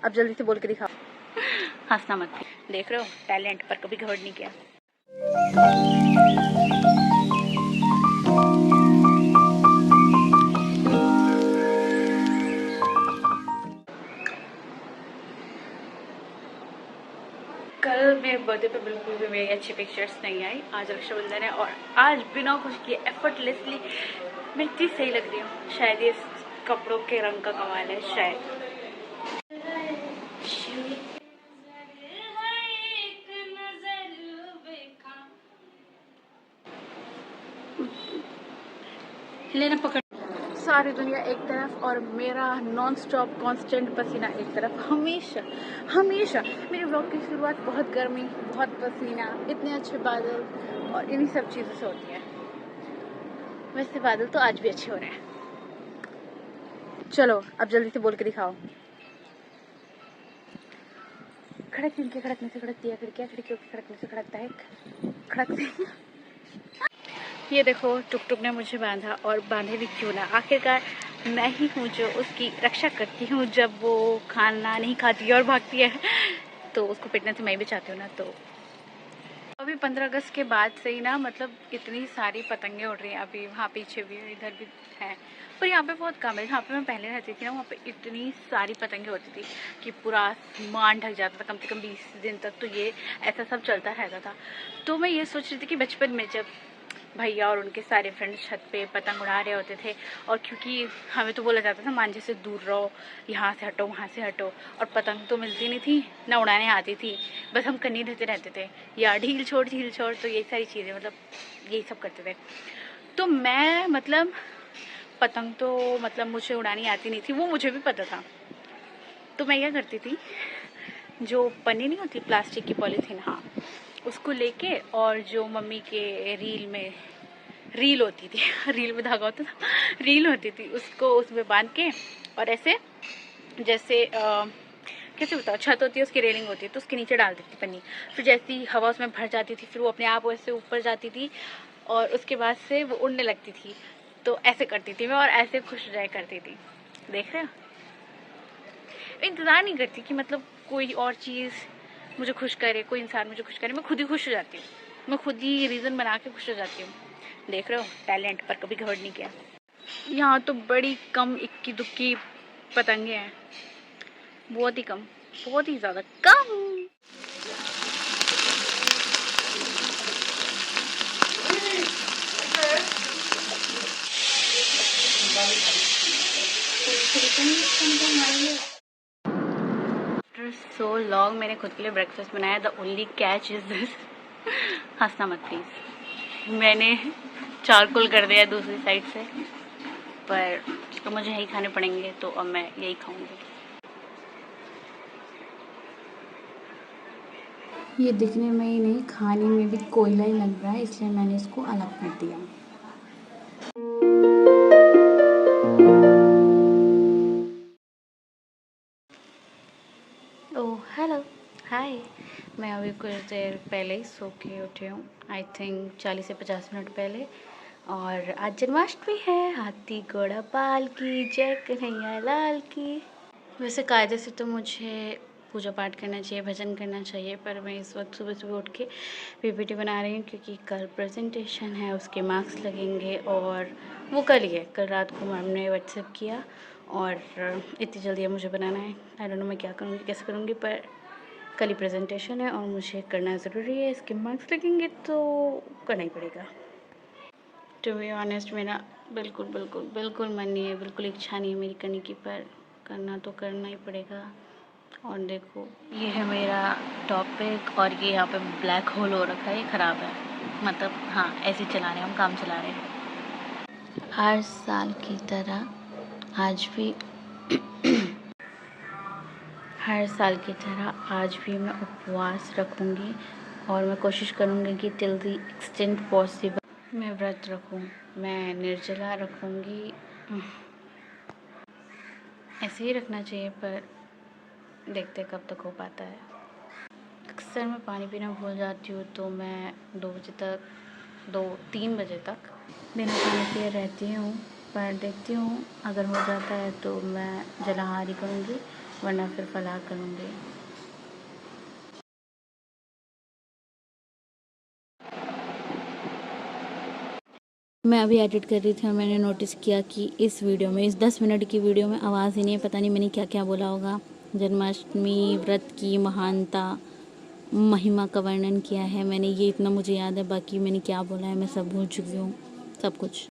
अब जल्दी से बोल के दिखाओ। हंसना मत। देख रहे हो, टैलेंट पर कभी घमंड नहीं किया। कल मेरे बर्थडे पे बिल्कुल भी मेरी अच्छी पिक्चर्स नहीं आई। आज रक्षाबंधन है और आज बिना कुछ किए एफर्टलेसली मैं इतनी सही लग रही हूँ। शायद ये कपड़ों के रंग का कमाल है, शायद। लेना पकड़। सारी दुनिया एक तरफ और मेरा नॉन स्टॉप कांस्टेंट पसीना एक तरफ। हमेशा हमेशा मेरे व्लॉग की शुरुआत बहुत गर्मी, बहुत पसीना, इतने अच्छे बादल और इन्हीं सब चीज़ों से होती है। वैसे बादल तो आज भी अच्छे हो रहे हैं। चलो अब जल्दी से बोल के दिखाओ। खड़क इनके खड़कने से खड़कती है खिड़कियाँ, खिड़कियों के खड़कने से खड़कता है खड़कती। ये देखो, टुक टुक ने मुझे बांधा, और बांधे भी क्यों ना, आखिरकार मैं ही हूँ जो उसकी रक्षा करती हूँ। जब वो खाना नहीं खाती है और भागती है तो उसको पिटने से मैं भी चाहती हूँ ना। तो अभी 15 अगस्त के बाद से ही ना, मतलब इतनी सारी पतंगे उड़ रही हैं। अभी वहाँ पीछे भी है, इधर भी है, पर यहाँ पे बहुत कम है। जहाँ पे मैं पहले रहती थी ना, वहाँ पे इतनी सारी पतंगे होती थी कि पूरा आसमान ढक जाता था। कम से कम 20 दिन तक तो ये ऐसा सब चलता रहता था। तो मैं ये सोच रही थी कि बचपन में जब भैया और उनके सारे फ्रेंड्स छत पे पतंग उड़ा रहे होते थे, और क्योंकि हमें तो बोला जाता था मांझे से दूर रहो, यहाँ से हटो, वहाँ से हटो, और पतंग तो मिलती नहीं थी, ना उड़ाने आती थी, बस हम कन्नी देते रहते थे या ढील छोड़। तो यही सारी चीज़ें, मतलब यही सब करते थे। तो मैं मतलब पतंग तो मतलब मुझे उड़ानी आती नहीं थी, वो मुझे भी पता था। तो मैं क्या करती थी, जो पन्नी नहीं होती प्लास्टिक की पॉलीथीन, हाँ, उसको लेके, और जो मम्मी के रील होती थी रील में धागा होता था, रील होती थी, उसको उसमें बांध के, और ऐसे जैसे कैसे बताओ, छत होती है, उसकी रेलिंग होती है, तो उसके नीचे डाल देती थी पन्नी। फिर जैसे ही हवा उसमें भर जाती थी, फिर वो अपने आप वैसे ऊपर जाती थी, और उसके बाद से वो उड़ने लगती थी। तो ऐसे करती थी मैं, और ऐसे खुश रह करती थी। देख रहे हो, इंतज़ार नहीं करती कि मतलब कोई और चीज़ मुझे खुश करे, कोई इंसान मुझे खुश करे। मैं खुद ही खुश हो जाती हूँ, मैं खुद ही रीज़न बना के खुश हो जाती हूँ। देख रहे हो, टैलेंट पर कभी घमंड नहीं किया। यहाँ तो बड़ी कम इक्की दुक्की पतंगे हैं, बहुत ही कम, बहुत ही ज़्यादा कम। सो लॉन्ग मैंने खुद के लिए ब्रेकफास्ट बनाया। The only catch is this, हंसना मत प्लीज। मैंने चारकोल कर दिया दूसरी साइड से, पर तो मुझे यही खाने पड़ेंगे, तो अब मैं यही खाऊंगी। ये दिखने में ही नहीं, खाने में भी कोयला ही लग रहा है, इसलिए मैंने इसको अलग कर दिया। ओह हेलो, हाय। मैं अभी कुछ देर पहले ही सो के उठी हूँ, आई थिंक 40 से 50 मिनट पहले। और आज जन्माष्टमी है, हाथी घोड़ा पाल की, जय कन्हैया लाल की। वैसे कायदे से तो मुझे पूजा पाठ करना चाहिए, भजन करना चाहिए, पर मैं इस वक्त सुबह सुबह उठ के पीपीटी बना रही हूँ, क्योंकि कल प्रेजेंटेशन है, उसके मार्क्स लगेंगे। और वो कल ही है, कल रात को मैम ने व्हाट्सएप किया, और इतनी जल्दी मुझे बनाना है। आई डोंट नो मैं क्या करूँगी, कैसे करूँगी, पर कल ही प्रेजेंटेशन है और मुझे करना ज़रूरी है। इसके मार्क्स लगेंगे तो करना ही पड़ेगा। टू बी ऑनेस्ट, मेरा बिल्कुल बिल्कुल बिल्कुल मन नहीं है, बिल्कुल इच्छा नहीं है मेरी करने की, पर करना तो करना ही पड़ेगा। और देखो, ये है मेरा टॉपिक, और ये यहाँ पे ब्लैक होल हो रखा है, ये ख़राब है। मतलब हाँ, ऐसे चला रहे हैं हम, काम चला रहे हैं। हर साल की तरह आज भी हर साल की तरह आज भी मैं उपवास रखूँगी, और मैं कोशिश करूँगी कि टिल द एक्सटेंट पॉसिबल मैं व्रत रखूँ, मैं निर्जला रखूँगी। ऐसे ही रखना चाहिए, पर देखते कब तक हो पाता है। अक्सर मैं पानी पीना भूल जाती हूँ, तो मैं 2-3 बजे तक बिना पानी पिए रहती हूँ। पर देखती हूँ, अगर हो जाता है तो मैं जलाहारी करूँगी, वरना फिर फलाहार करूँगी। मैं अभी एडिट कर रही थी और मैंने नोटिस किया कि इस वीडियो में, इस 10 मिनट की वीडियो में आवाज़ ही नहीं है। पता नहीं मैंने क्या क्या बोला होगा। जन्माष्टमी व्रत की महानता, महिमा का वर्णन किया है मैंने, ये इतना मुझे याद है। बाकी मैंने क्या बोला है मैं सब भूल चुकी हूँ, सब कुछ।